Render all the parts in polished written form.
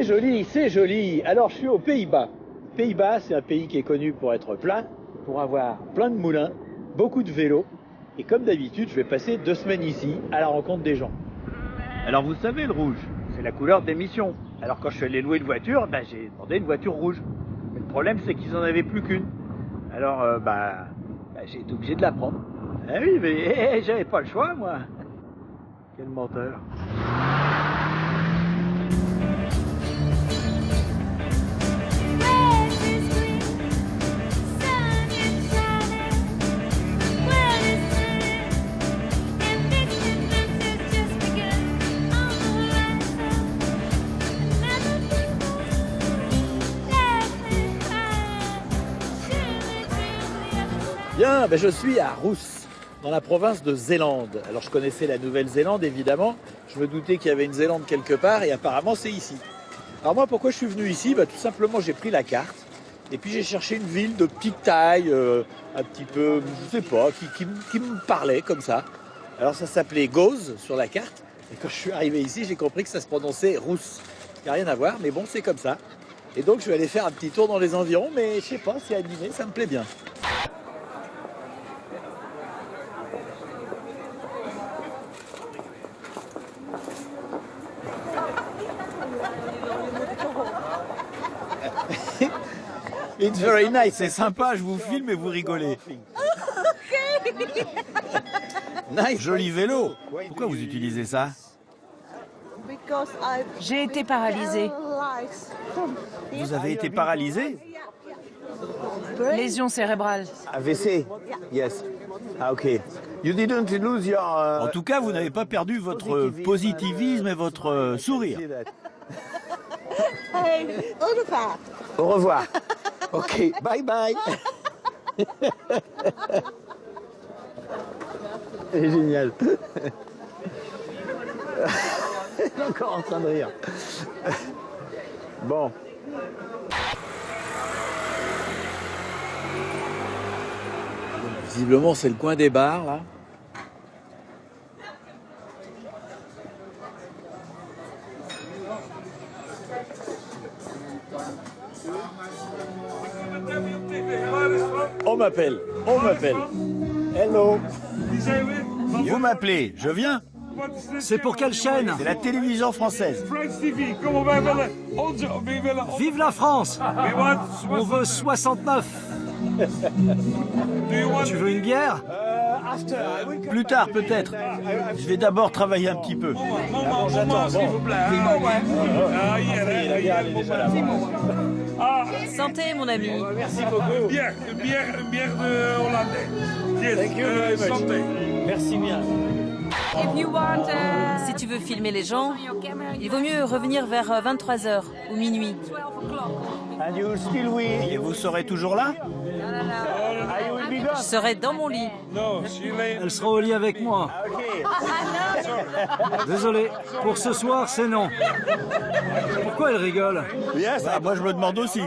joli, c'est joli. Alors, je suis aux Pays-Bas. Pays-Bas, c'est un pays qui est connu pour être plein, pour avoir plein de moulins, beaucoup de vélos. Et comme d'habitude, je vais passer 2 semaines ici, à la rencontre des gens. Alors, vous savez, le rouge, c'est la couleur d'émission. Alors, quand je suis allé louer une voiture, j'ai demandé une voiture rouge. Mais le problème, c'est qu'ils n'en avaient plus qu'une. Alors, j'ai été obligé de la prendre. Ah oui, mais j'avais pas le choix, moi. Quel menteur. Bien, je suis à Rousse, dans la province de Zélande. Alors je connaissais la Nouvelle-Zélande évidemment, je me doutais qu'il y avait une Zélande quelque part et apparemment c'est ici. Alors moi pourquoi je suis venu ici? Tout simplement j'ai pris la carte et puis j'ai cherché une ville de petite taille, un petit peu, je sais pas, qui me parlait comme ça. Alors ça s'appelait Goes sur la carte et quand je suis arrivé ici j'ai compris que ça se prononçait Rousse. Il n'y a rien à voir mais bon c'est comme ça. Et donc je vais aller faire un petit tour dans les environs mais je sais pas, c'est animé, ça me plaît bien. It's very nice. C'est sympa, je vous filme et vous rigolez. Nice. Joli vélo. Pourquoi vous utilisez ça? J'ai été paralysée. Vous avez été paralysé? Lésion cérébrale. AVC. Yes. Ah, ok. You didn't lose your. En tout cas, vous n'avez pas perdu votre positivisme et votre sourire. Au revoir. Ok. Bye bye. C'est génial. Elle est encore en train de rire. Bon. Visiblement, c'est le coin des bars, là. On m'appelle. Hello. Vous m'appelez, je viens. C'est pour quelle chaîne? C'est la télévision française. Vive la France! On veut 69. Tu veux une bière? Plus tard, peut-être. Je vais d'abord travailler un petit peu. Santé, mon ami. Merci beaucoup. Bière hollandaise. Thank you very much. Santé. Merci bien. Si tu veux filmer les gens, il vaut mieux revenir vers 23h ou minuit. And you still Et vous serez toujours là? Je serai dans mon lit. Elle sera au lit avec moi. Désolé, pour ce soir, c'est non. Pourquoi elle rigole? Moi, je me demande aussi.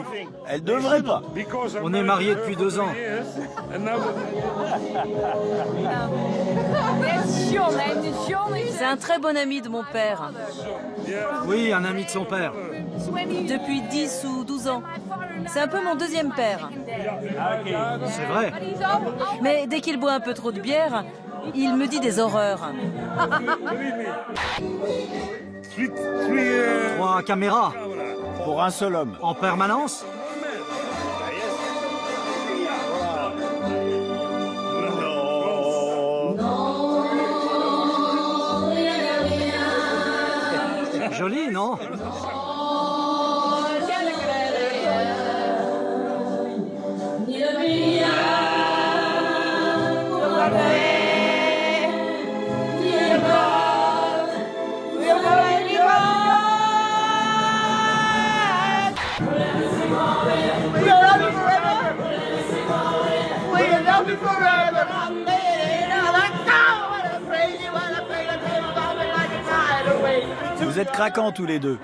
Elle devrait pas. On est mariés depuis 2 ans. C'est un très bon ami de mon père. Oui, un ami de son père. Depuis 10 ou 12 ans. C'est un peu mon deuxième père. C'est vrai. Mais dès qu'il boit un peu trop de bière, il me dit des horreurs. 3 caméras. Pour un seul homme. En permanence? Joli, non? Vous êtes craquants tous les deux.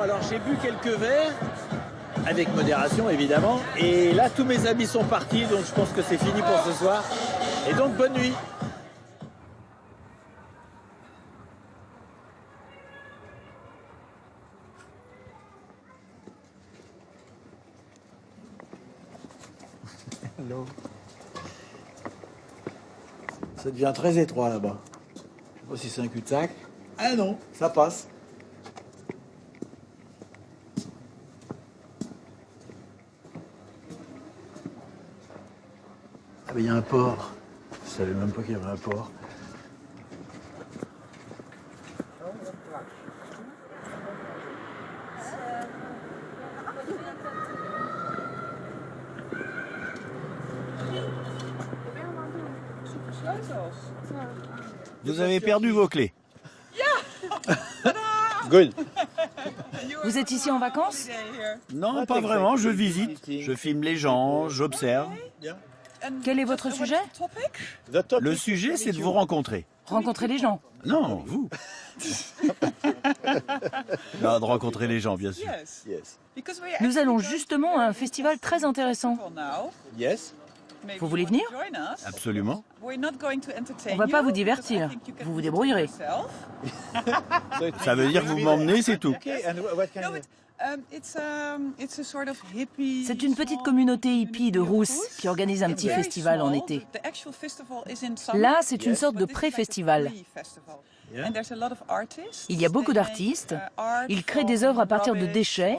alors j'ai bu quelques verres, avec modération évidemment, et là tous mes amis sont partis, donc je pense que c'est fini pour ce soir. Et donc bonne nuit. Hello. Ça devient très étroit là-bas. Je sais pas si c'est un cul-de-sac. Ah non, ça passe. Ah mais il y a un port. Je savais même pas qu'il y avait un port. Vous avez perdu vos clés. Good. Vous êtes ici en vacances? Non, pas vraiment, je visite. Je filme les gens, j'observe. Quel est votre sujet? Le sujet, c'est de vous rencontrer. Rencontrer les gens. Non, vous. Non, de rencontrer les gens, bien sûr. Yes. Nous allons justement à un festival très intéressant. Yes. Vous voulez venir? Absolument. On va pas vous divertir. Vous vous débrouillerez. Ça veut dire que vous m'emmenez, c'est tout. Okay, and what kind of... C'est une petite communauté hippie de Rousse qui organise un petit festival en été. Là, c'est une sorte de pré-festival. Il y a beaucoup d'artistes. Ils créent des œuvres à partir de déchets.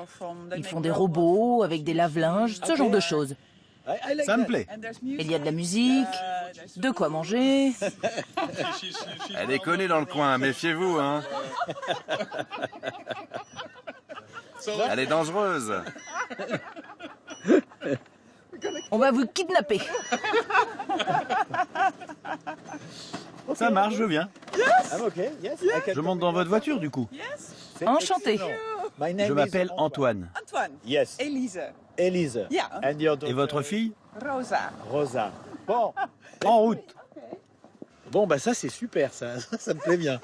Ils font des robots avec des lave-linges, ce genre de choses. I like Ça me that. plaît. Il y a de la musique, de quoi manger. Elle est connue dans le coin, méfiez-vous, hein. Elle est dangereuse. On va vous kidnapper. Ça marche, je viens. I'm okay. Yes. I can... Je monte dans votre voiture, du coup. C'est Enchanté. excellent. My name Je is m'appelle Antoine. Antoine. Yes. Elise. Elise. Yeah. And your daughter? Et votre fille? Rosa. Rosa. Bon. En route. Bon, bah ça c'est super, ça. Ça me plaît bien.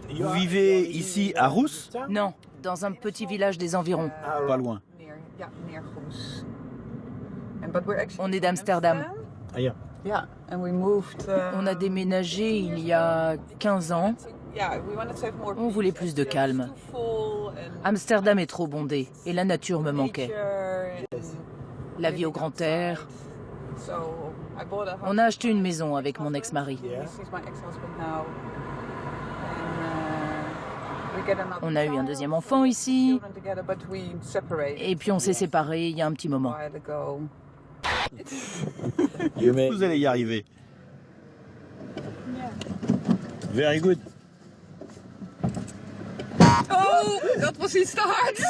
Vous vivez ici à Rousse? Non, dans un petit village des environs. Pas loin. On est d'Amsterdam. Ah, yeah. Yeah, and we moved. On a déménagé il y a 15 ans. Yeah, we wanted to have more On voulait plus de calme. Amsterdam est trop bondé et la nature me manquait. La vie au grand air. On a acheté une maison avec mon ex-mari. On a eu un deuxième enfant ici. Et puis on s'est séparés il y a un petit moment. Vous allez y arriver. Very good. Oh, dat was iets te hard.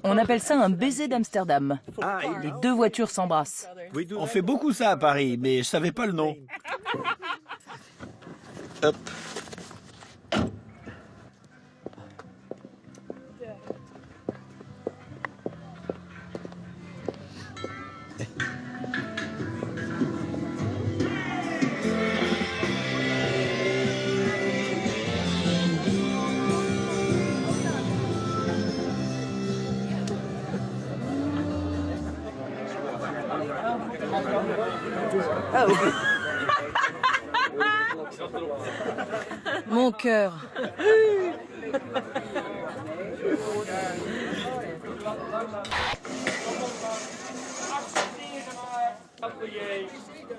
On appelle ça un baiser d'Amsterdam. Ah, Les deux voitures s'embrassent. on fait beaucoup ça à Paris, mais je savais pas le nom. Hop. Mon cœur.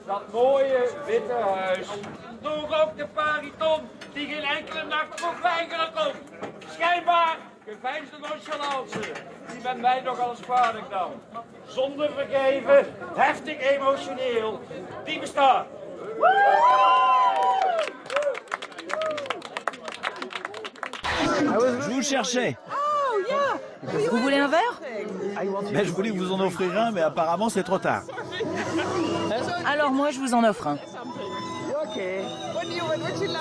Dat mooie witte huis. Nog ook de pariton die geen enkele nacht voor weigeren komt. Schijnbaar geveinsde nonchalance die men mij nogal eens kwalijk nam. Zonder vergeven, heftig emotioneel, die bestaat. Je vous cherchais. Vous voulez un verre? Mais je voulais vous en offrir un, mais apparemment c'est trop tard. Alors moi, je vous en offre un.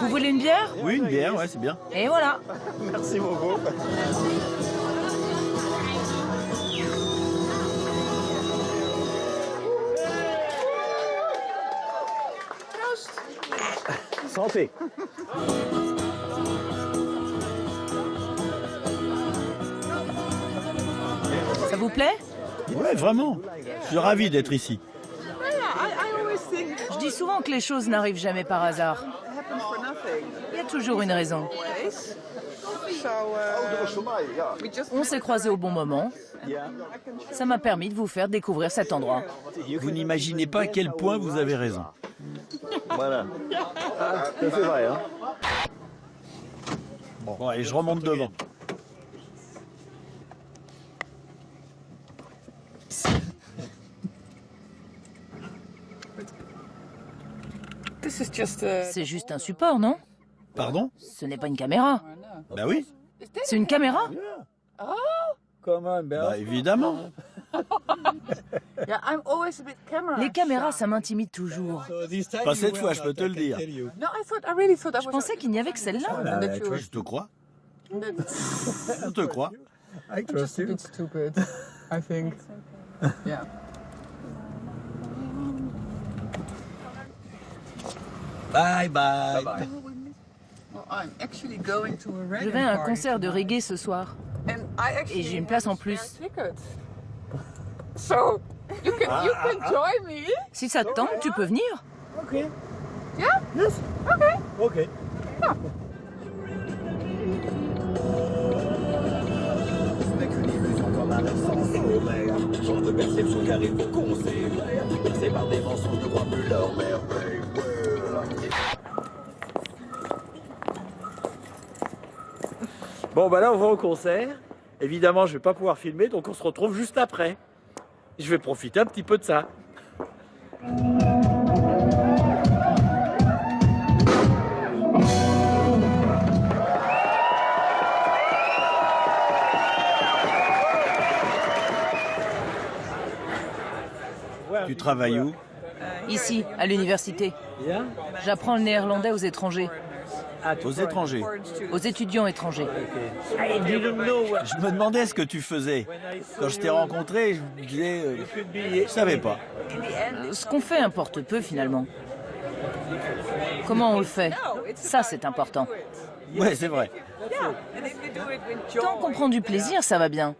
Vous voulez une bière? Oui, une bière, ouais, c'est bien. Et voilà. Merci beaucoup. Santé. Ça vous plaît? Ouais, vraiment. Je suis ravi d'être ici. Je dis souvent que les choses n'arrivent jamais par hasard. Il y a toujours une raison. On s'est croisés au bon moment. Ça m'a permis de vous faire découvrir cet endroit. Vous n'imaginez pas à quel point vous avez raison. Voilà. C'est vrai, hein. Bon, allez, je remonte devant. This is just a... C'est juste un support, non? Pardon? Ce n'est pas une caméra. Bah oui. C'est une caméra? Comment, Bah évidemment. Yeah, I'm always a bit camera. Les caméras, ça m'intimide toujours. Pas cette fois, je peux te le dire. No, I really thought I Je was... pensais qu'il n'y avait que celle-là. And that you were Je te crois. Je te crois. just a bit stupid, I think. Yeah. Bye bye. Well, I'm actually going to a reggae Je vais à un party concert de tonight. reggae ce soir. And I actually Et j'ai une place have en a spare plus. ticket. So, you can join me. Si ça te tente, tu peux venir. Ok. Yeah? Yes. Okay. Ok. Genre de perception qui arrive au conseil. C'est par des mensonges, ne crois plus leur merveille. Bon, bah là, on va au concert. Évidemment, je vais pas pouvoir filmer, donc on se retrouve juste après. Je vais profiter un petit peu de ça. Tu travailles où? Ici, à l'université. Bien. J'apprends le néerlandais aux étrangers, Aux étrangers. aux étudiants étrangers. Je me demandais ce que tu faisais. Quand je t'ai rencontré, je me disais... je savais pas. Ce qu'on fait importe peu finalement. Comment on le fait? Ça, c'est important. Ouais, c'est vrai. And if you do it with Tant qu'on prend du plaisir, ça va bien.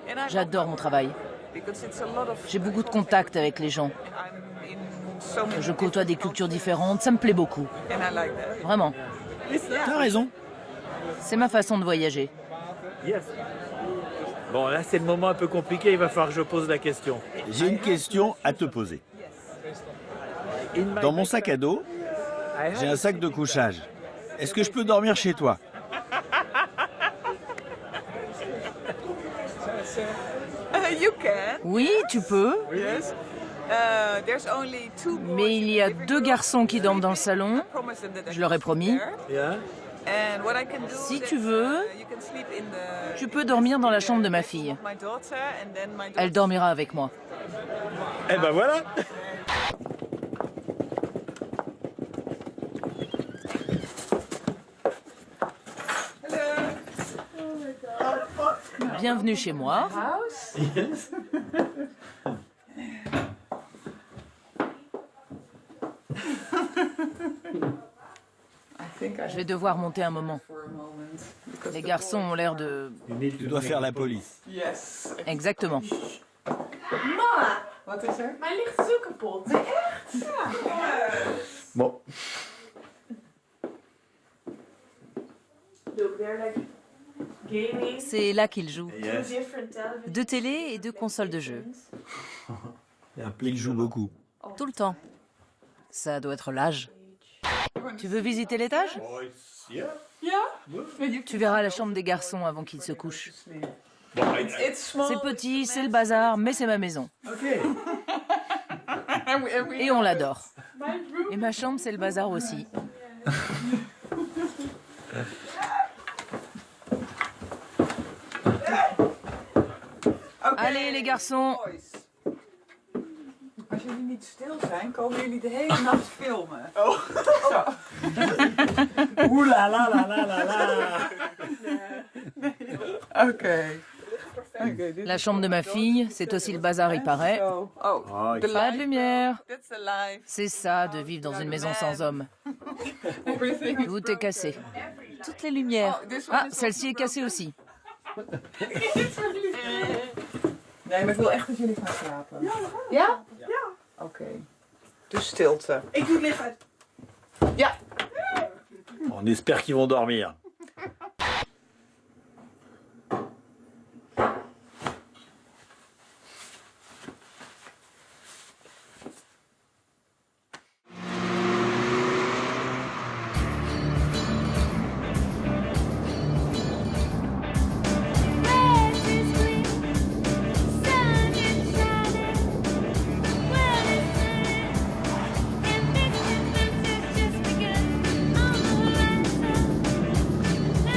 And I J'adore mon travail. because it's a lot of... J'ai beaucoup de contacts avec les gens. I'm in so many Je côtoie des cultures différentes, ça me plaît beaucoup. and I like that. Vraiment. T'as raison. C'est ma façon de voyager. Yes. Bon, là, c'est le moment un peu compliqué. Il va falloir que je pose la question. J'ai une question à te poser. Dans mon sac à dos, j'ai un sac de couchage. Est-ce que je peux dormir chez toi? You can. Oui, tu peux. Yes. There's only two boys Mais il y a in the living deux room. garçons qui dorment dans le salon. Promise them that I Je leur ai can promis. sleep there. Yeah. And what I can do Si that, tu veux, you can sleep in the- tu peux dormir dans la chambre de ma fille. my daughter, and then my Elle daughter- dormira avec moi. Eh ben voilà. Bienvenue chez moi. Je vais devoir monter un moment. Les garçons ont l'air de... Tu dois faire la police. Yes. Exactement. Wat is er? Mijn licht is zo kapot. Nee, echt? Bon. Look, they're like gaming, C'est là qu'ils jouent. two different televisions. Deux télés et deux consoles de jeux. Il joue beaucoup. Tout le temps. Ça doit être l'âge. Tu veux visiter l'étage? Tu verras la chambre des garçons avant qu'ils se couchent. It's small. C'est petit, c'est le bazar, mais c'est ma maison. And we Et on l'adore. Et ma chambre, c'est le bazar aussi. Allez, les garçons, Als je jullie niet stil zijn, komen jullie de hele nacht filmen. Oh. Ouh là là là là là là. Oké. La chambre de ma fille, c'est aussi le bazar, il paraît. Oh, Pas de lumière. C'est ça, de vivre dans une maison sans homme. Tout est cassé. Toutes les lumières. Ah, celle-ci est cassée aussi. Nee, maar ik wil echt dat jullie gaan slapen. Ja? Ja. Oké. Dus stilte. Ik doe het licht uit. Ja. On espère qu'ils vont dormir.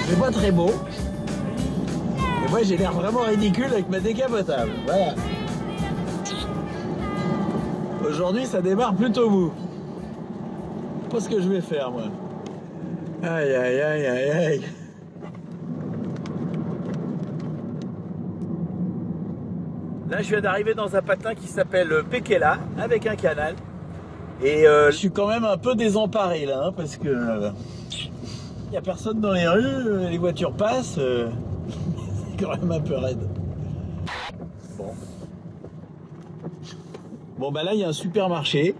C'est pas très beau. Et moi j'ai l'air vraiment ridicule avec ma décapotable. Voilà. Aujourd'hui ça démarre plutôt mou. Je sais pas ce que je vais faire moi. Aïe aïe aïe aïe aïe. Là je viens d'arriver dans un patin qui s'appelle Pekela avec un canal. Et je suis quand même un peu désemparé là hein, parce que il n'y a personne dans les rues, les voitures passent, c'est quand même un peu raide. Bon. Bon bah là il y a un supermarché,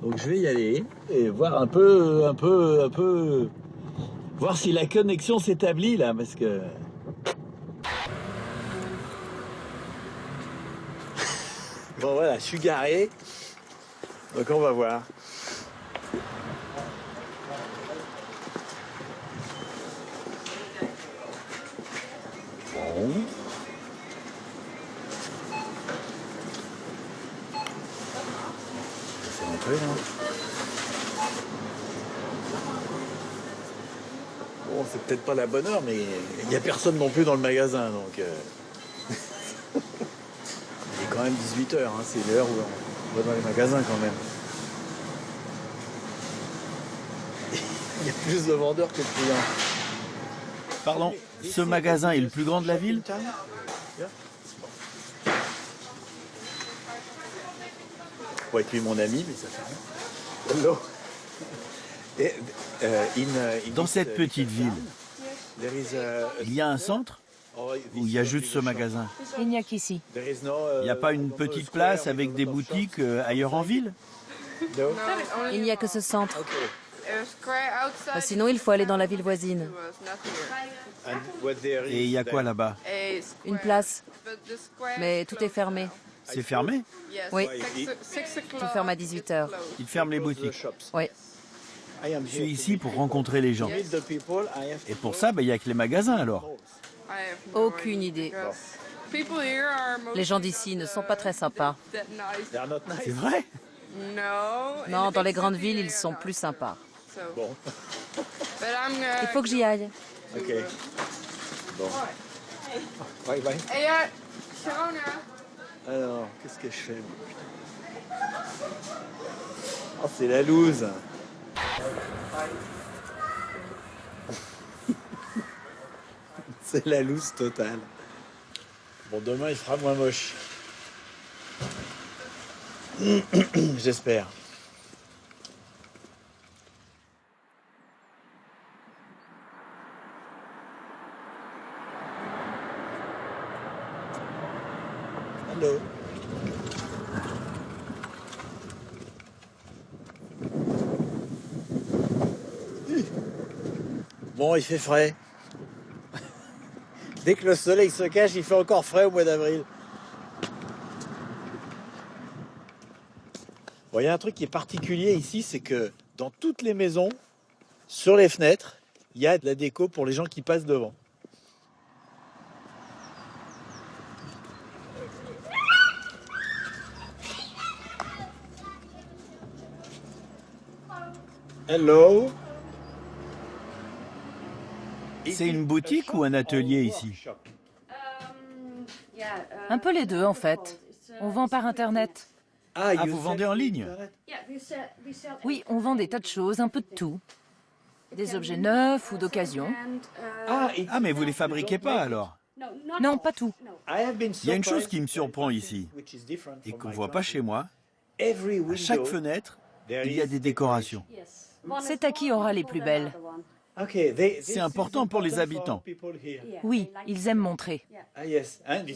donc je vais y aller et voir un peu, voir si la connexion s'établit là, parce que... Bon voilà, je suis garé, donc on va voir. C'est rentré là. Bon, c'est peut-être pas la bonne heure, mais il n'y a personne non plus dans le magasin, donc il est quand même 18h, hein, c'est l'heure où on va dans les magasins quand même. Il y a plus de vendeurs que de clients. Pardon, ce magasin est le plus grand de la ville? Pour être lui mon ami, mais ça fait rien. Hello. Dans cette petite ville, il y a un centre où il y a juste ce magasin? Il n'y a qu'ici. Il n'y a pas une petite place avec des boutiques ailleurs en ville? Il n'y a que ce centre. Sinon, il faut aller dans la ville voisine. Et il y a quoi là-bas? Une place. Mais tout est fermé. C'est fermé? Oui. Tout ferme à 18h. Ils ferment les boutiques? Oui. Je suis ici pour rencontrer les gens. Et pour ça, il n'y a que les magasins alors? Aucune idée. Les gens d'ici ne sont pas très sympas. C'est vrai? Non, dans les grandes villes, ils sont plus sympas. Bon. Il faut que j'y aille. Ok. Bon. Bye bye. Alors, qu'est-ce que je fais? Oh, c'est la loose. C'est la loose totale. Bon, demain, il fera moins moche. J'espère. Hello. Bon, il fait frais. Dès que le soleil se cache, il fait encore frais au mois d'avril. Bon, il y a un truc qui est particulier ici, c'est que dans toutes les maisons, sur les fenêtres, il y a de la déco pour les gens qui passent devant. Hello. C'est une boutique ou un atelier ici? Un peu les deux en fait. On vend par internet. Ah, vous vendez en ligne? Oui, on vend des tas de choses, un peu de tout. Des objets neufs ou d'occasion. Ah, mais vous les fabriquez pas alors? Non, pas tout. Il y a une chose qui me surprend ici, et qu'on ne voit pas chez moi. À chaque fenêtre, il y a des décorations. C'est à qui aura les plus belles. C'est important pour les habitants. Oui, ils aiment montrer. Et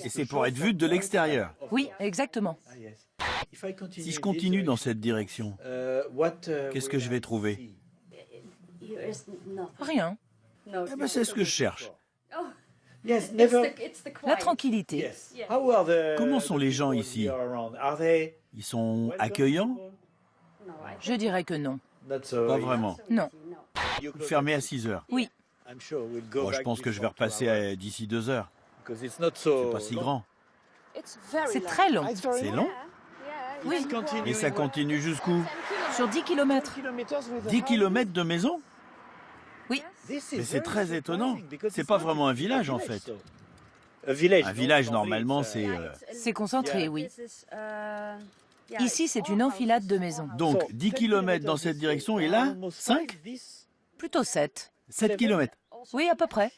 c'est pour être vu de l'extérieur. Oui, exactement. Si je continue dans cette direction, qu'est-ce que je vais trouver? Rien. Eh ben, c'est ce que je cherche. La tranquillité. Comment sont les gens ici? Ils sont accueillants? Je dirais que non. Pas vraiment. Non. Vous fermez à 6 heures? Oui. Bon, je pense que je vais repasser d'ici 2 heures. C'est pas si grand. C'est très long. C'est long? Oui. Et ça continue jusqu'où? Sur 10 km. 10 km de maison? Oui. Mais c'est très étonnant. C'est pas vraiment un village en fait. Un village, normalement, c'est... C'est concentré, oui. Ici, c'est une enfilade de maisons. Donc, 10 km dans cette direction et là, 5? Plutôt 7. 7 km. Oui, à peu près.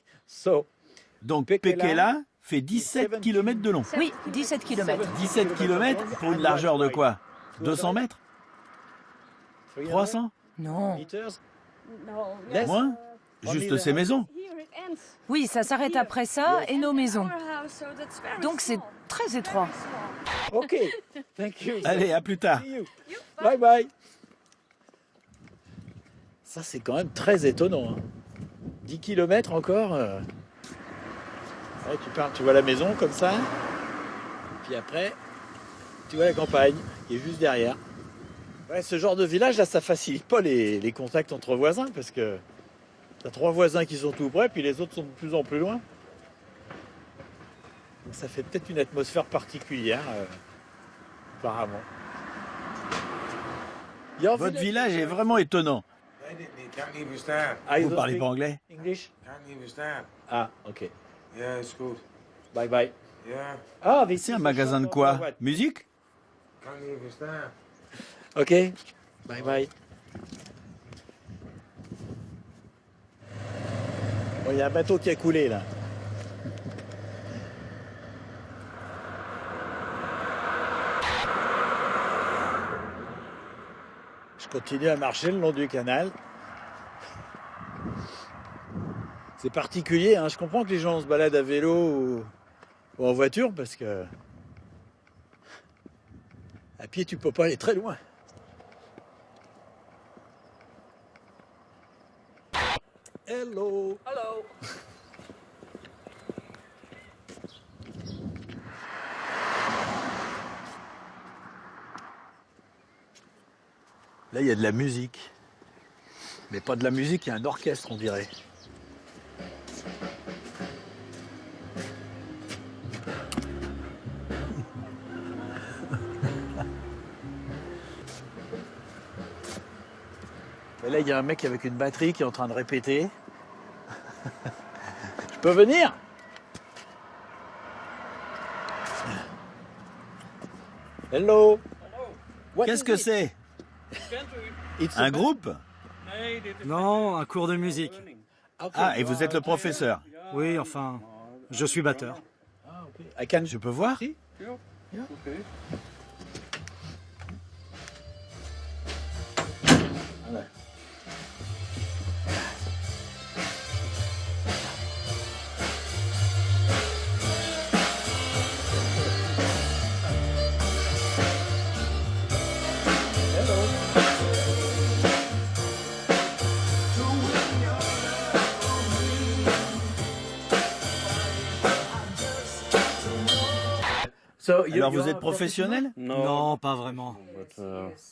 Donc, Pekela fait 17 km de long. Oui, 17 km. 17 km pour une largeur de quoi? 200 mètres? 300? Non. Moins? Juste ces maisons? Oui, ça s'arrête après ça et nos maisons. Donc c'est très étroit. Ok. Allez, à plus tard. Bye bye. Ça, c'est quand même très étonnant. 10 km encore. Ouais, tu vois la maison comme ça. Puis après, tu vois la campagne qui est juste derrière. Ouais, ce genre de village, là, ça facilite pas les contacts entre voisins parce que t'as 3 voisins qui sont tout près, puis les autres sont de plus en plus loin. Donc ça fait peut-être une atmosphère particulière, apparemment. Votre village est vraiment étonnant. Vous parlez pas anglais? English? Ah, ok. Bye bye. Ah, c'est un magasin de quoi? Musique? Ok. Bye bye. Bon, il y a un bateau qui a coulé là. Je continue à marcher le long du canal. C'est particulier, hein. Je comprends que les gens se baladent à vélo ou en voiture parce que à pied tu peux pas aller très loin. Hello. Hallo. Là, il y a de la musique. Mais pas de la musique, il y a un orchestre, on dirait. Et là, il y a un mec avec une batterie qui est en train de répéter. Je peux venir? Hello. Qu'est-ce que c'est? Un groupe? Non, un cours de musique. Ah, et vous êtes le professeur? Oui, enfin, je suis batteur. Je peux voir? Alors vous êtes professionnel? Non, pas vraiment.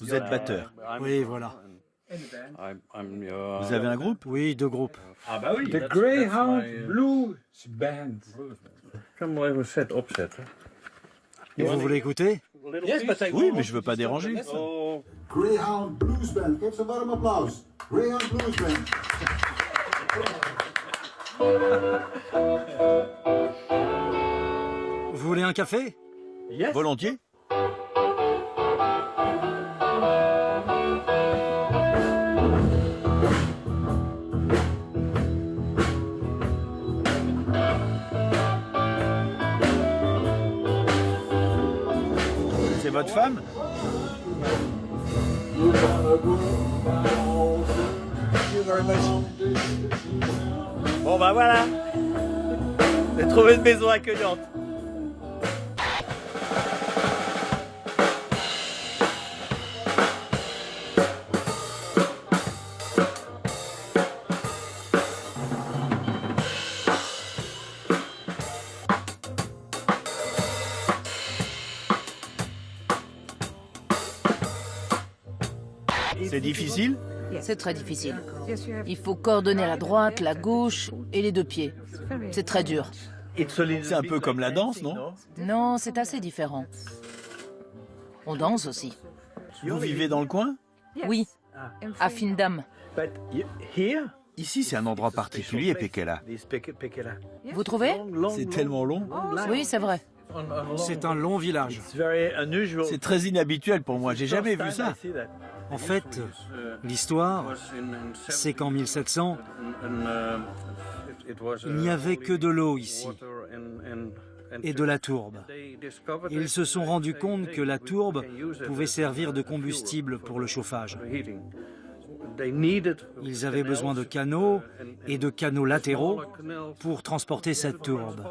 Vous êtes batteur? Oui, voilà. Vous avez un groupe? Oui, 2 groupes. Ah bah oui. The Greyhound Blues Band. Ik kan hem wel even set opzetten. Vous voulez écouter? Oui, mais je veux pas déranger. Greyhound Blues Band. Geef ze een warm applaus. Greyhound Blues Band. Vous voulez un café? Volontiers. votre femme? Bon bah voilà, j'ai trouvé une maison accueillante. C'est difficile? C'est très difficile. Il faut coordonner la droite, la gauche et les deux pieds. C'est très dur. C'est un peu comme la danse, non? Non, c'est assez différent. On danse aussi. Vous vivez dans le coin? Oui, à Findham. Ici, c'est un endroit particulier, Pekela. Vous trouvez? C'est tellement long. Oui, c'est vrai. C'est un long village. C'est très inhabituel pour moi, j'ai jamais vu ça. En fait, l'histoire, c'est qu'en 1700, il n'y avait que de l'eau ici et de la tourbe. Ils se sont rendus compte que la tourbe pouvait servir de combustible pour le chauffage. Ils avaient besoin de canaux et de canaux latéraux pour transporter cette tourbe.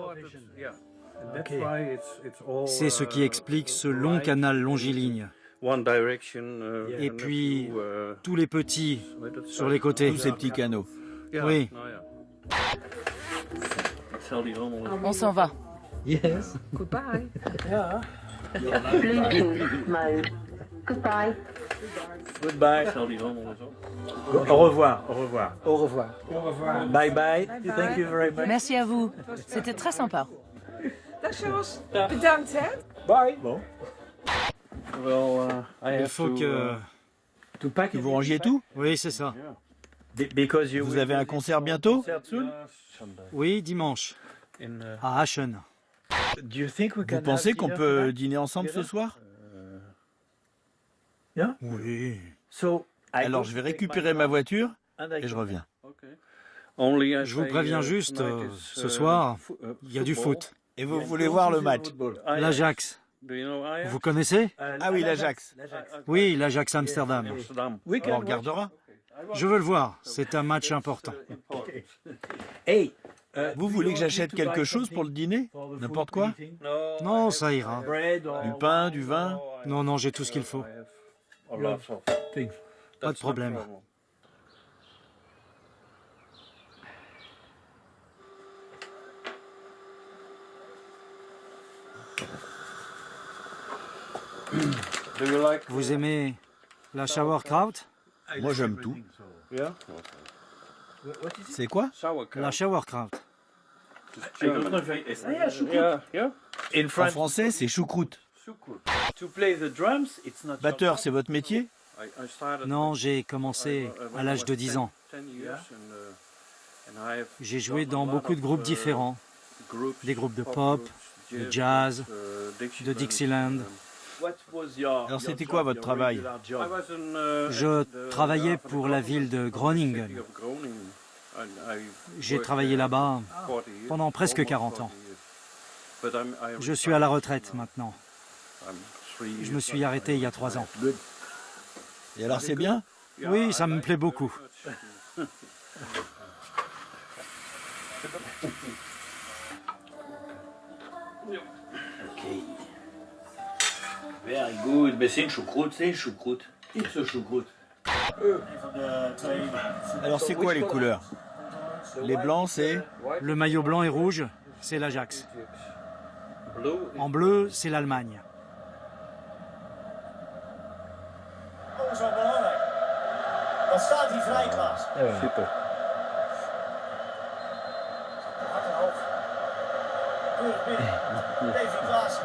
C'est ce qui explique ce long canal longiligne. Et puis, tous les petits sur les côtés. Tous ces petits canaux. Oui. On s'en va. Yes. Goodbye. Bluetooth mode. Goodbye. Goodbye. Au revoir, au revoir. Au revoir. Au revoir. Bye bye. Thank you very much. Merci à vous. C'était très sympa. Dag Charles. Bedankt hè. Bye. Bon. Il faut que vous rangiez tout? Oui, c'est ça. Vous avez un concert bientôt? Oui, dimanche, à Aachen. Vous pensez qu'on peut dîner ensemble ce soir? Oui. Alors je vais récupérer ma voiture et je reviens. Je vous préviens juste, ce soir, il y a du foot. Et vous voulez voir le match? L'Ajax. Vous connaissez? Ah oui, l'Ajax. Oui, l'Ajax Amsterdam. On regardera. Je veux le voir, c'est un match important. Vous voulez que j'achète quelque chose pour le dîner? N'importe quoi? Non, ça ira. Du pain, du vin? Non, non, j'ai tout ce qu'il faut. Pas de problème. Vous aimez la sauerkraut? Moi j'aime tout. C'est quoi? La sauerkraut. En français, c'est choucroute. Batteur, c'est votre métier? Non, j'ai commencé à l'âge de 10 ans. J'ai joué dans beaucoup de groupes différents. Des groupes de pop, de jazz, de Dixieland. Alors c'était quoi votre travail? Je travaillais pour la ville de Groningen. J'ai travaillé là-bas pendant presque 40 ans. Je suis à la retraite maintenant. Je me suis arrêté il y a 3 ans. Et alors c'est bien? Oui, ça me plaît beaucoup. Very good. Mais c'est une choucroute, c'est une choucroute. It's a choucroute. Alors c'est quoi les couleurs? Les blancs, c'est? Le maillot blanc et rouge, c'est l'Ajax. En bleu, c'est l'Allemagne. Dat is wel belangrijk. Dan staat hij vrij, Klaas. Super. Hard en hoog. Keurig binnen. Davy Klaas.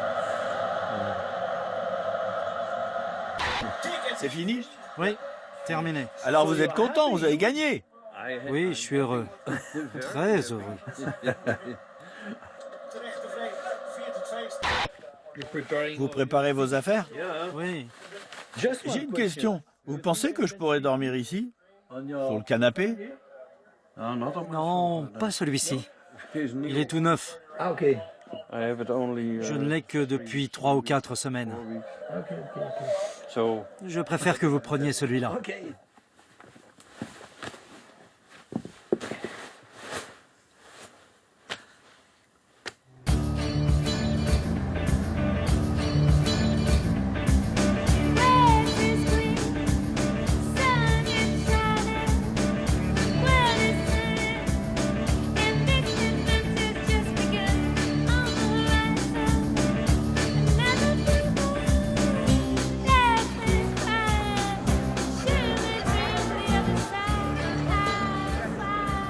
C'est fini? Oui, terminé. Alors vous êtes content, vous avez gagné? Oui, je suis heureux. Très heureux. Vous préparez vos affaires? Oui. J'ai une question. Vous pensez que je pourrais dormir ici? Sur le canapé? Non, pas celui-ci. Il est tout neuf. Ah, ok. Je ne l'ai que depuis 3 ou 4 semaines. Je préfère que vous preniez celui-là.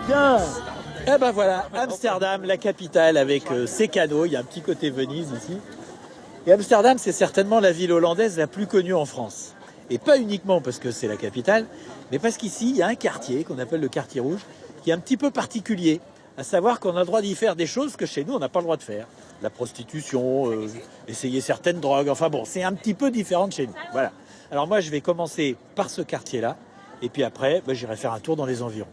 Bien. Eh ben voilà, Amsterdam, la capitale, avec ses canaux. Il y a un petit côté Venise ici. Et Amsterdam, c'est certainement la ville hollandaise la plus connue en France. Et pas uniquement parce que c'est la capitale, mais parce qu'ici, il y a un quartier qu'on appelle le quartier rouge, qui est un petit peu particulier. À savoir qu'on a le droit d'y faire des choses que chez nous, on n'a pas le droit de faire. La prostitution, essayer certaines drogues. Enfin bon, c'est un petit peu différent de chez nous. Voilà. Alors moi, je vais commencer par ce quartier-là. Et puis après, j'irai faire un tour dans les environs.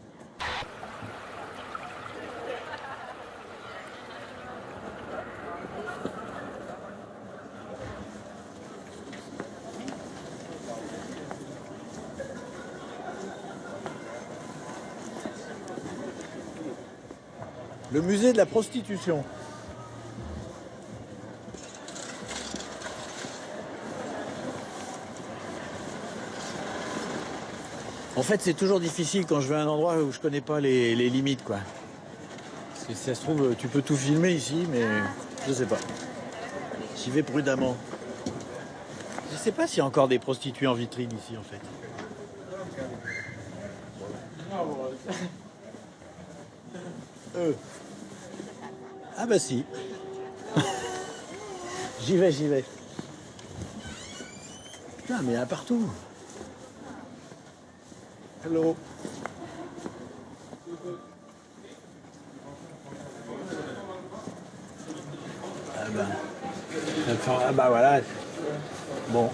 Le musée de la prostitution. En fait, c'est toujours difficile quand je vais à un endroit où je connais pas les limites, quoi. Parce que si ça se trouve, tu peux tout filmer ici, mais je sais pas. J'y vais prudemment. Je sais pas s'il y a encore des prostituées en vitrine ici, en fait. Ah bah si. J'y vais. Putain, mais il y en a partout. Hello. Ah bah voilà. Bon.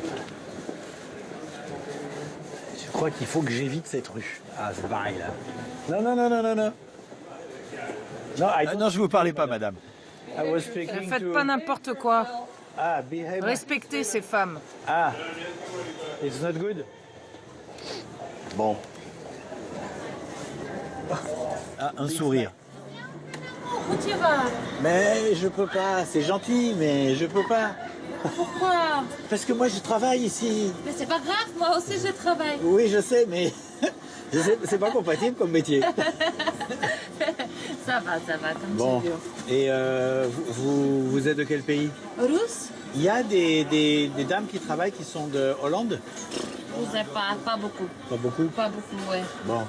Je crois qu'il faut que j'évite cette rue. Ah, c'est pareil là. Non. Non, je vous parlais pas, madame. Ne faites pas n'importe quoi. Respectez ces femmes. Ah, it's not good. Bon. Ah, un sourire. Où tu vas? Mais je peux pas, c'est gentil, mais je peux pas. Pourquoi? Parce que moi je travaille ici. Mais c'est pas grave, moi aussi je travaille. Oui, je sais, mais c'est pas compatible comme métier. Ça va, comme Bon. tu veux. Et vous êtes de quel pays? Russe? Il y a des dames qui travaillent qui sont de Hollande? Je sais pas beaucoup. Pas beaucoup? Pas beaucoup, oui. Bon.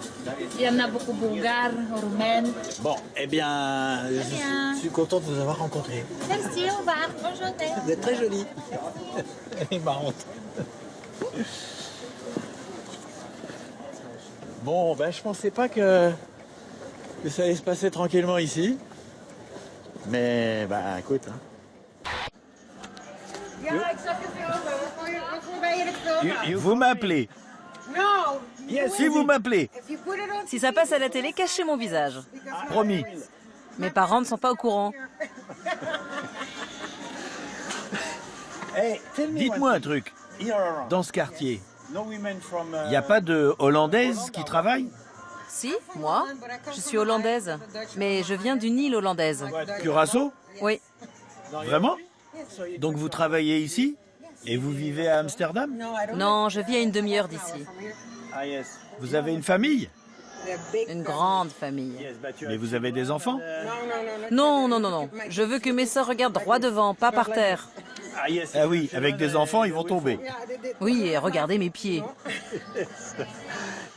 Il y en a beaucoup bulgares, roumaines. Bon, eh bien, je suis content de vous avoir rencontré. Merci, au revoir, bonne journée. Vous êtes très jolie. Elle est marrante. Bon, je pensais pas que ça allait se passer tranquillement ici. Mais, écoute. Hein. Vous m'appelez. Si vous m'appelez. Si ça passe à la télé, cachez mon visage. Promis. Mes parents ne sont pas au courant. Dites-moi un truc. Dans ce quartier, il n'y a pas de Hollandaises qui travaillent? Si, moi, je suis hollandaise. Mais je viens d'une île hollandaise. Curaçao? Oui. Vraiment? Donc vous travaillez ici? Et vous vivez à Amsterdam? Non, je vis à une demi-heure d'ici. Vous avez une famille? Une grande famille. Mais vous avez des enfants? Non. Je veux que mes sœurs regardent droit devant, pas par terre. Ah oui, avec des enfants, ils vont tomber. Oui, et regardez mes pieds.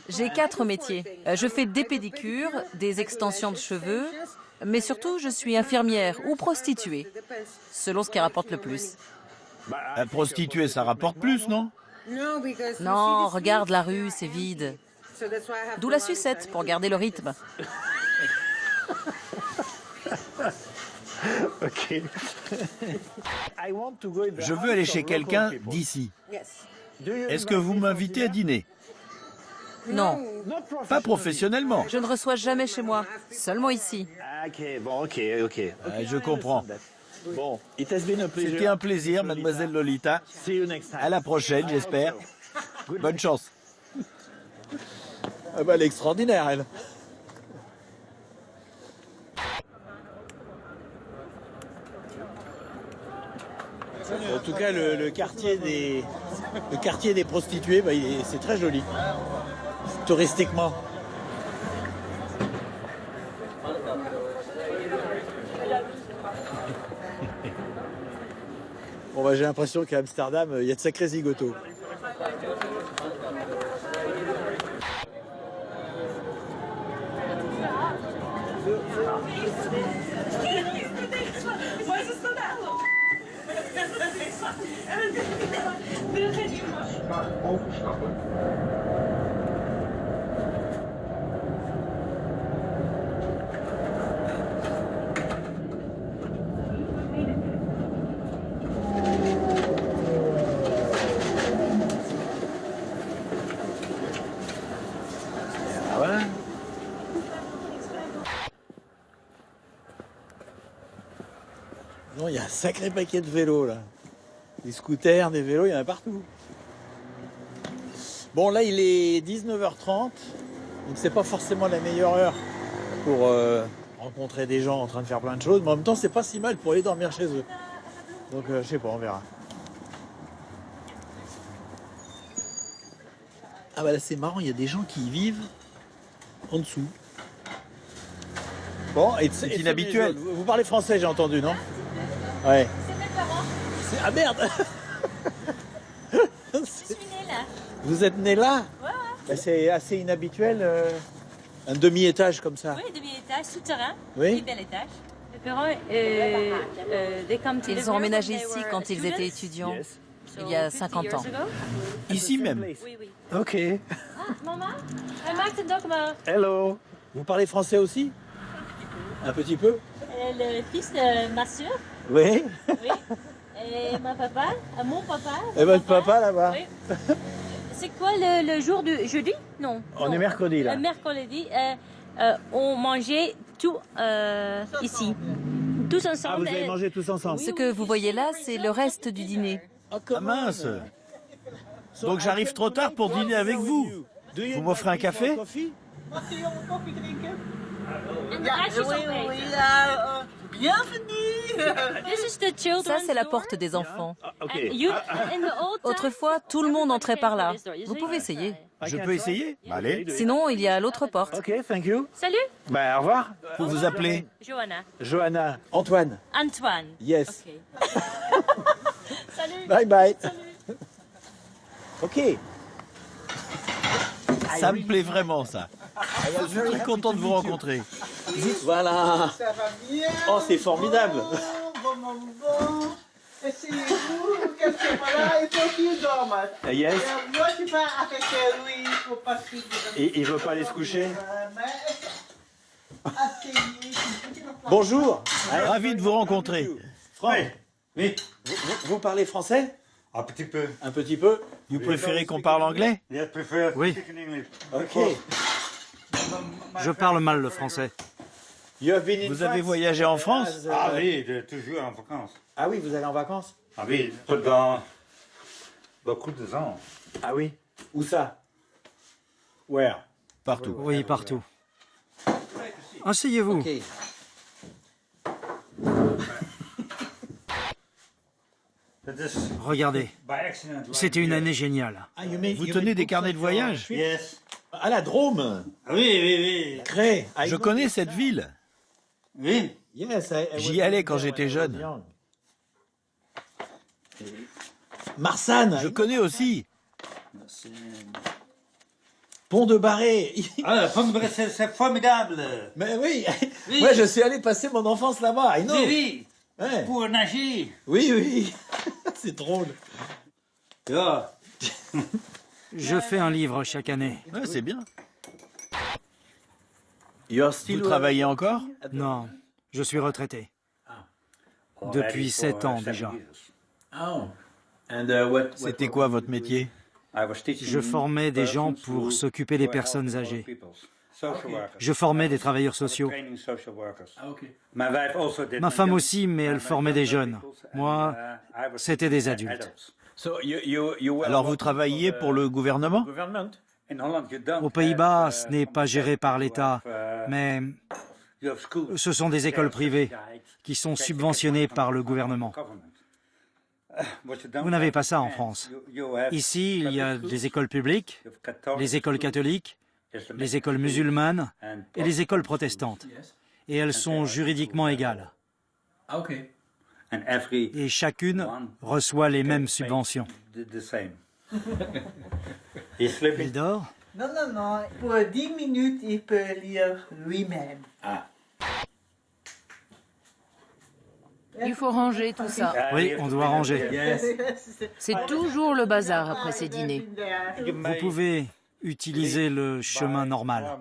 J'ai 4 métiers. Je fais des pédicures, des extensions de cheveux, mais surtout, je suis infirmière ou prostituée, selon ce qui rapporte le plus. La prostituée, ça rapporte plus, non? Non, regarde la rue, c'est vide. D'où la sucette, pour garder le rythme. Ok. Je veux aller chez quelqu'un d'ici. Est-ce que vous m'invitez à dîner? Non. Pas professionnellement. Je ne reçois jamais chez moi, seulement ici. Ok. Je comprends. Bon, it has been a pleasure. C'était un plaisir, mademoiselle Lolita. See you next time. À la prochaine, j'espère. Bonne chance. Ah bah, elle est extraordinaire, elle. En tout cas, le quartier des prostituées, bah, c'est très joli, touristiquement. Bon, bah, j'ai l'impression qu'à Amsterdam, il y a de sacrés zigotos. Voilà. Non, il y a un sacré paquet de vélos là. Des scooters, des vélos, il y en a partout. Bon, là, il est 19h30, donc c'est pas forcément la meilleure heure pour rencontrer des gens en train de faire plein de choses, mais en même temps, c'est pas si mal pour aller dormir chez eux. Donc, je sais pas, on verra. Ah bah là, c'est marrant, il y a des gens qui y vivent en dessous. Bon, c'est inhabituel. Vous parlez français, j'ai entendu, non? Ouais. C'est mes parents. Ah merde. Je suis née là. Vous êtes né là? Ouais, ouais. Bah, c'est assez inhabituel, un demi-étage comme ça. Oui, demi-étage, souterrain. Oui. Et bel étage. Mes parents, ils ont emménagé ici quand ils étaient étudiants, il y a 50 ans. Ici même. Oui, oui. Ok. Ah, maman, hij maakt een documentaire. Hello. Vous parlez français aussi? Un petit peu? Le fils de ma soeur. Oui. Oui. Et mon papa. Et votre papa là-bas? Oui. C'est quoi le jour du jeudi? Non. On est mercredi là. Le mercredi, on mangeait tout ici. Tous ensemble. Ah, vous avez mangé tous ensemble? Ce que vous voyez là, c'est le reste du dîner. Ah mince. Donc j'arrive trop tard pour dîner avec vous. Vous m'offrez un café? Ça, c'est la porte des enfants. Autrefois, tout le monde entrait par là. Vous pouvez essayer. Je peux essayer? Allez. Sinon, il y a l'autre porte. Ok, thank you. Salut. Ben, au revoir. Vous vous appelez? Johanna. Johanna. Antoine. Antoine. Yes. Ok. Salut. Bye bye. Ok. Ça me plaît vraiment, ça. Je suis très content de vous rencontrer. Voilà. Ça va bien? Oh, c'est formidable. Bon. Essayez-vous, quelque part là, il faut qu'il dorme. Yes. Moi, tu vas avec lui pour passer. Et il veut pas aller se coucher? Asseyez. Bonjour. Ravi de vous rencontrer. Franck. Oui. Vous parlez français? Un petit peu. Un petit peu. Vous préférez qu'on parle anglais? I prefer Oui. speak in English. Ok. Je parle mal le français. You have been in Vous avez France? voyagé en France? Ah oui, toujours en vacances. Ah oui, vous allez en vacances? Ah oui, pendant beaucoup de temps. Ah oui. Où ça? Where? Partout. Oui, partout. Asseyez-vous. Ok. Regardez, c'était une année géniale. Ah, Vous tenez des carnets de voyage? Yes. À la Drôme. Ah oui, oui, oui. Cré. Je connais cette ville. Oui. Yes, J'y allais quand j'étais jeune. Marsanne. Je connais aussi. Pont de Barré. Ah, c'est formidable. Mais oui. Oui. Moi, je suis allé passer mon enfance là-bas. I know. Oui, oui. Ouais. Pour nager. Oui, oui. C'est drôle. Yeah. Je fais un livre chaque année. Ouais, c'est bien. Vous Vous travaillez encore? Non, je suis retraité. Depuis 7 ans déjà. C'était quoi votre métier? Je formais des gens pour s'occuper des personnes âgées. Je formais des travailleurs sociaux. Ma femme aussi, mais elle formait des jeunes. Moi, c'était des adultes. Alors vous travailliez pour le gouvernement? Aux Pays-Bas, ce n'est pas géré par l'État, mais ce sont des écoles privées qui sont subventionnées par le gouvernement. Vous n'avez pas ça en France. Ici, il y a des écoles publiques, les écoles catholiques, les écoles musulmanes et les écoles protestantes. Et elles sont juridiquement égales. Et chacune reçoit les mêmes subventions. Il dort? Non, non, non. Pour 10 minutes, il peut lire lui-même. Il faut ranger tout ça. Oui, on doit ranger. C'est toujours le bazar après ces dîners. Vous pouvez utiliser le chemin normal.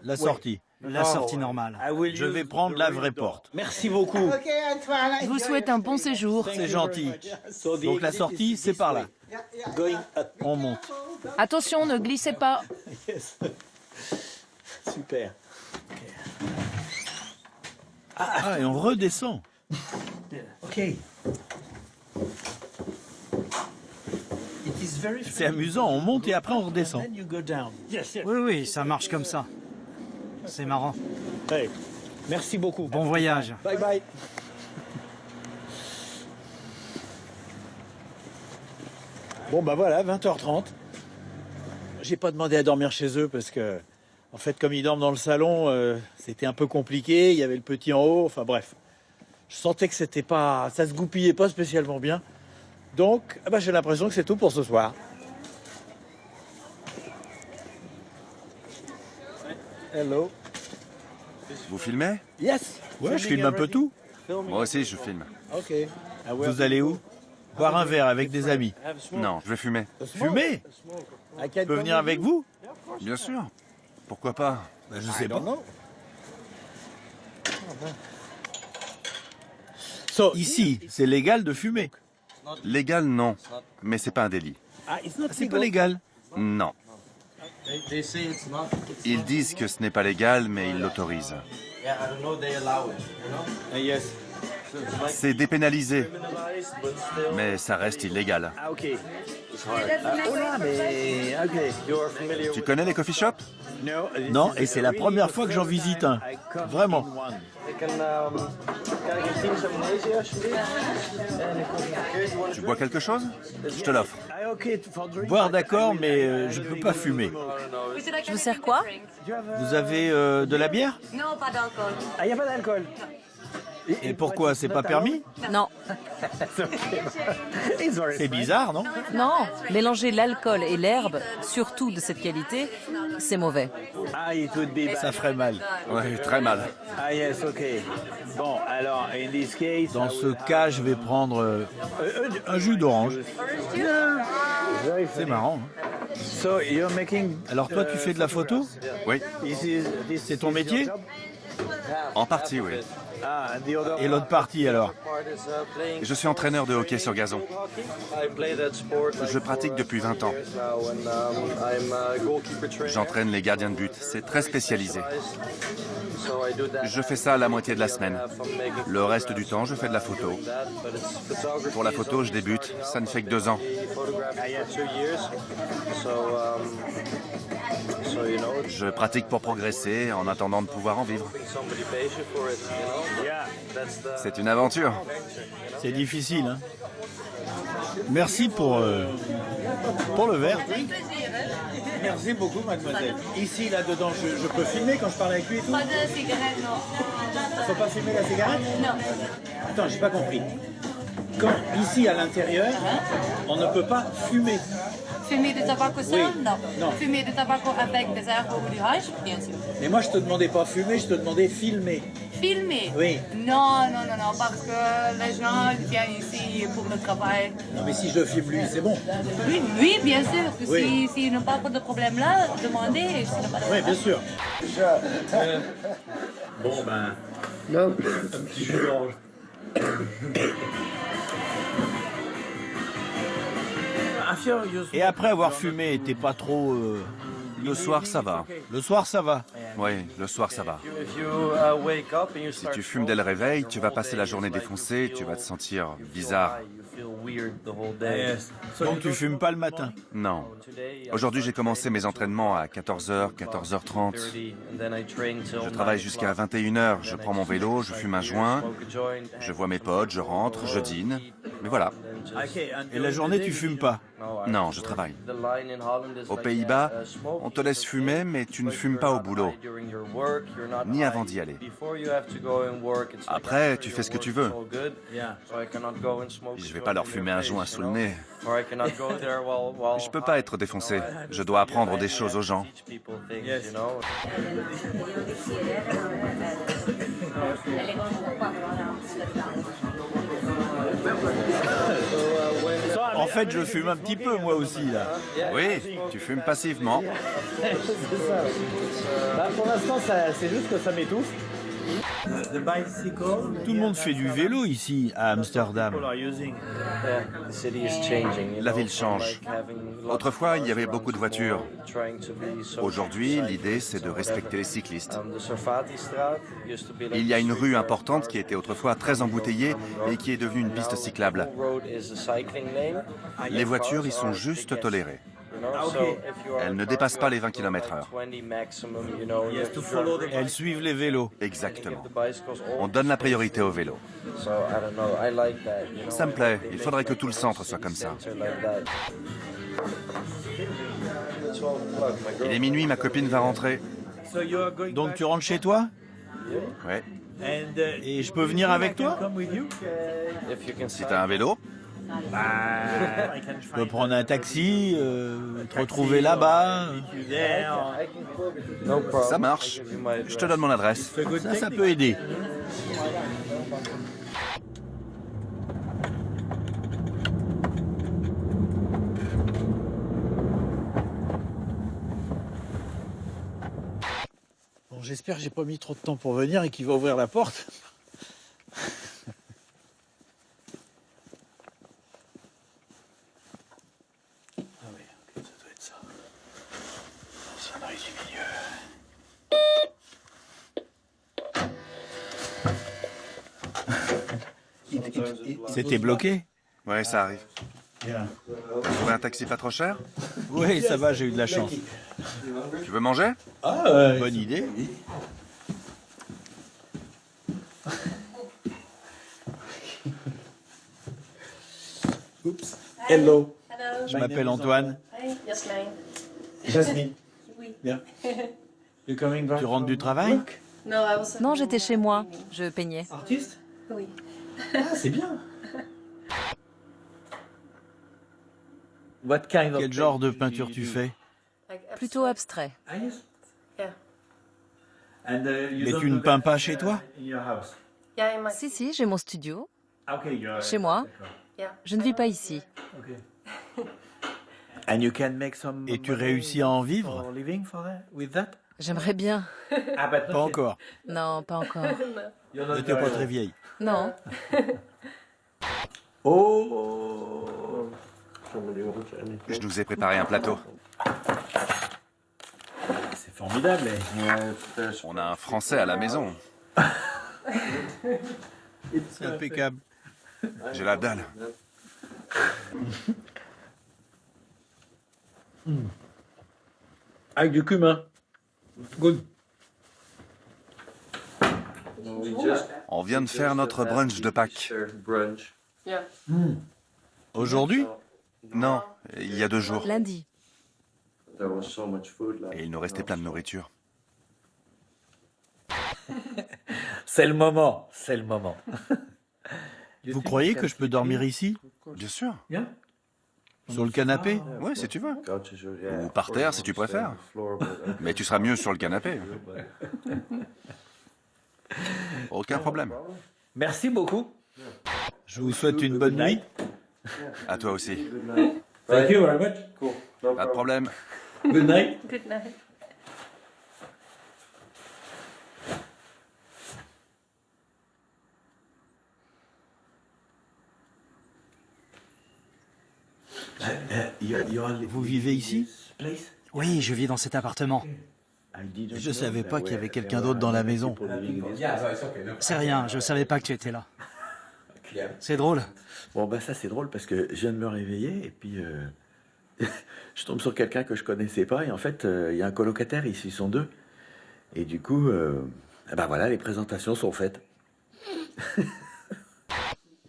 La sortie. La sortie normale. Je vais prendre la vraie porte. Merci beaucoup. Je vous souhaite un bon séjour. C'est gentil. Donc la sortie, c'est par là. On monte. Attention, ne glissez pas. Super. Ah, et on redescend. Ok. C'est amusant, on monte et après on redescend. Oui, oui, ça marche comme ça. C'est marrant. Hey, merci beaucoup. Bon voyage. Bye bye. Bon bah voilà, 20h30. J'ai pas demandé à dormir chez eux parce que, en fait, comme ils dorment dans le salon, c'était un peu compliqué. Il y avait le petit en haut. Enfin bref, je sentais que c'était pas, ça se goupillait pas spécialement bien. Donc, bah, j'ai l'impression que c'est tout pour ce soir. Hello. Vous filmez? Yes. Ouais, je filme un peu tout. Moi aussi, je filme. Ok. Vous allez où? Boire un verre avec des amis. Non, je vais fumer. Fumer? Je peux venir avec vous? Bien sûr. Pourquoi pas? Je sais pas. Ici, c'est légal de fumer. Légal, non. Mais c'est pas un délit. C'est pas légal. Non. Ils disent que ce n'est pas légal, mais ils l'autorisent. C'est dépénalisé, mais ça reste illégal. Ah, ok. Oh là, mais... ok. Tu connais les coffee shops? Non, et c'est la première fois que j'en visite un. Vraiment. Tu bois quelque chose? Je te l'offre. Boire d'accord, mais je peux pas fumer. Je vous sers quoi? Vous avez de la bière? Non, pas d'alcool. Ah, il n'y a pas d'alcool. Et pourquoi? C'est pas permis? Non. C'est bizarre, non? Non, mélanger l'alcool et l'herbe, surtout de cette qualité, c'est mauvais. Ah, it would be... Ça ferait mal. Oui, très mal. Ah, yes, ok. Bon, alors, in this case... Dans ce cas, je vais prendre un jus d'orange. C'est marrant. So, you're making... Alors toi, tu fais de la photo? Oui. C'est ton métier? En partie, oui. Et l'autre partie, alors? Je suis entraîneur de hockey sur gazon. Je pratique depuis 20 ans. J'entraîne les gardiens de but. C'est très spécialisé. Je fais ça la moitié de la semaine. Le reste du temps, je fais de la photo. Pour la photo, je débute. Ça ne fait que 2 ans. Je pratique pour progresser en attendant de pouvoir en vivre. C'est une aventure. C'est difficile, hein? Merci pour le verre. Merci beaucoup, mademoiselle. Ici, là-dedans, je peux filmer quand je parle avec lui et tout? Pas de cigarette, non. Faut pas fumer la cigarette? Non. Attends, j'ai pas compris. Quand, ici, à l'intérieur, on ne peut pas fumer. Fumer du tabac seul? Oui. Non. Non. Fumer du tabac avec des herbes ou du hache? Bien sûr. Mais moi, je te demandais pas fumer, je te demandais filmer. Filmer? Oui. Non, non, non, non, parce que les gens viennent ici pour le travail. Non, mais si je filme lui, c'est bon. Oui, oui, bien sûr. Oui. S'il n'a pas de problème là, demandez. Oui, bien sûr. Bon, ben... Non. Un petit jus d'orange. Et après avoir fumé, t'es pas trop Le soir, ça va. Le soir, ça va. Oui, le soir, ça va. Si tu fumes dès le réveil, tu vas passer la journée défoncée, tu vas te sentir bizarre. Donc tu fumes pas le matin? Non. Aujourd'hui, j'ai commencé mes entraînements à 14h, 14h30. Je travaille jusqu'à 21h, je prends mon vélo, je fume un joint, je vois mes potes, je rentre, je dîne. Mais voilà. Et la journée, tu fumes pas? Non, je travaille. Aux Pays-Bas, on te laisse fumer, mais tu ne fumes pas au boulot, ni avant d'y aller. Après, tu fais ce que tu veux. Je vais pas leur fumer un joint sous le nez. Je peux pas être défoncé. Je dois apprendre des choses aux gens. En fait, je fume un petit peu, moi aussi, là. Oui, tu fumes passivement. C'est ça. Bah, pour l'instant, c'est juste que ça m'étouffe. Tout le monde fait du vélo ici, à Amsterdam. La ville change. Autrefois, il y avait beaucoup de voitures. Aujourd'hui, l'idée, c'est de respecter les cyclistes. Il y a une rue importante qui était autrefois très embouteillée et qui est devenue une piste cyclable. Les voitures y sont juste tolérées. Elles ne dépassent pas les 20 km/h. Elles suivent les vélos. Exactement. On donne la priorité aux vélos. Ça me plaît. Il faudrait que tout le centre soit comme ça. Il est minuit, ma copine va rentrer. Donc tu rentres chez toi? Ouais. Et je peux venir avec toi? Si t'as un vélo? Je peux prendre un taxi, te retrouver là-bas. Ça marche. Je te donne mon adresse. Ça peut aider. Bon, j'espère que j'ai pas mis trop de temps pour venir et qu'il va ouvrir la porte. C'était bloqué? Ouais, ça arrive. Trouver un taxi pas trop cher? Oui, ça va, j'ai eu de la chance. Tu veux manger? Bonne idée. Oups. Hello. Je m'appelle Antoine. Jasmine. Oui. Bien. Tu rentres du travail? Non, j'étais chez moi. Je peignais. Artiste? Oui. Ah, c'est bien. Quel genre de peinture tu fais? Plutôt abstrait. Mais tu ne peins pas chez toi? Si, j'ai mon studio. Chez moi. Je ne vis pas ici. Et tu réussis à en vivre? J'aimerais bien. Pas encore. Non, pas encore. Tu n'es pas très vieille. Non. Je nous ai préparé un plateau. C'est formidable. On a un Français à la maison. C'est impeccable. J'ai la dalle. Avec du cumin. Good. On vient de faire notre brunch de Pâques. Aujourd'hui? Non, il y a 2 jours. Lundi. Et il nous restait plein de nourriture. C'est le moment. C'est le moment. Vous croyez que je peux dormir ici? Bien sûr. Sur le canapé? Ouais, si tu veux. Ou par terre, si tu préfères. Mais tu seras mieux sur le canapé. Aucun problème. Merci beaucoup. Je vous souhaite une bonne nuit. À toi aussi. Thank you very much. Cool. Pas de problème. Good night. Good night. Vous vivez ici? Oui, je vis dans cet appartement. Je ne savais pas qu'il y avait quelqu'un d'autre dans la maison. C'est rien, je ne savais pas que tu étais là. C'est drôle. Bon, bah ça c'est drôle parce que je viens de me réveiller et puis je tombe sur quelqu'un que je connaissais pas et en fait il y a un colocataire ici, ils sont deux. Et du coup, bah voilà, les présentations sont faites.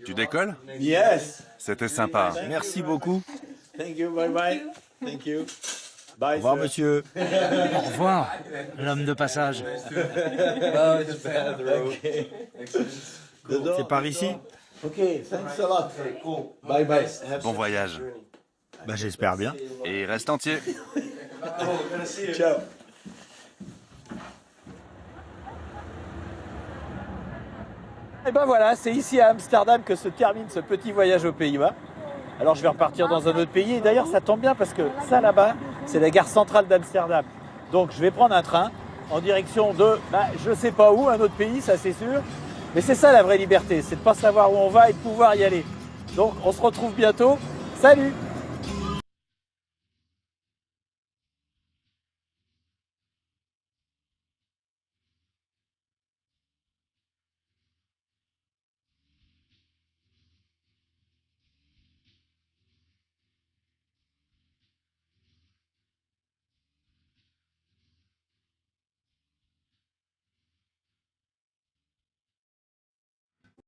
Tu décolles? Yes. C'était sympa. Merci beaucoup. Thank you, bye bye. Thank you. Au revoir, monsieur. Au revoir, l'homme de passage. C'est par ici? Ok, thanks a lot. Bye bye. Bon voyage. Bah, j'espère bien. Et reste entier. Ciao. Et ben voilà, c'est ici à Amsterdam que se termine ce petit voyage aux Pays-Bas. Alors je vais repartir dans un autre pays. Et d'ailleurs, ça tombe bien parce que ça là-bas, c'est la gare centrale d'Amsterdam. Donc je vais prendre un train en direction de, je sais pas où, un autre pays, ça c'est sûr. Mais c'est ça la vraie liberté, c'est de pas savoir où on va et de pouvoir y aller. Donc on se retrouve bientôt. Salut!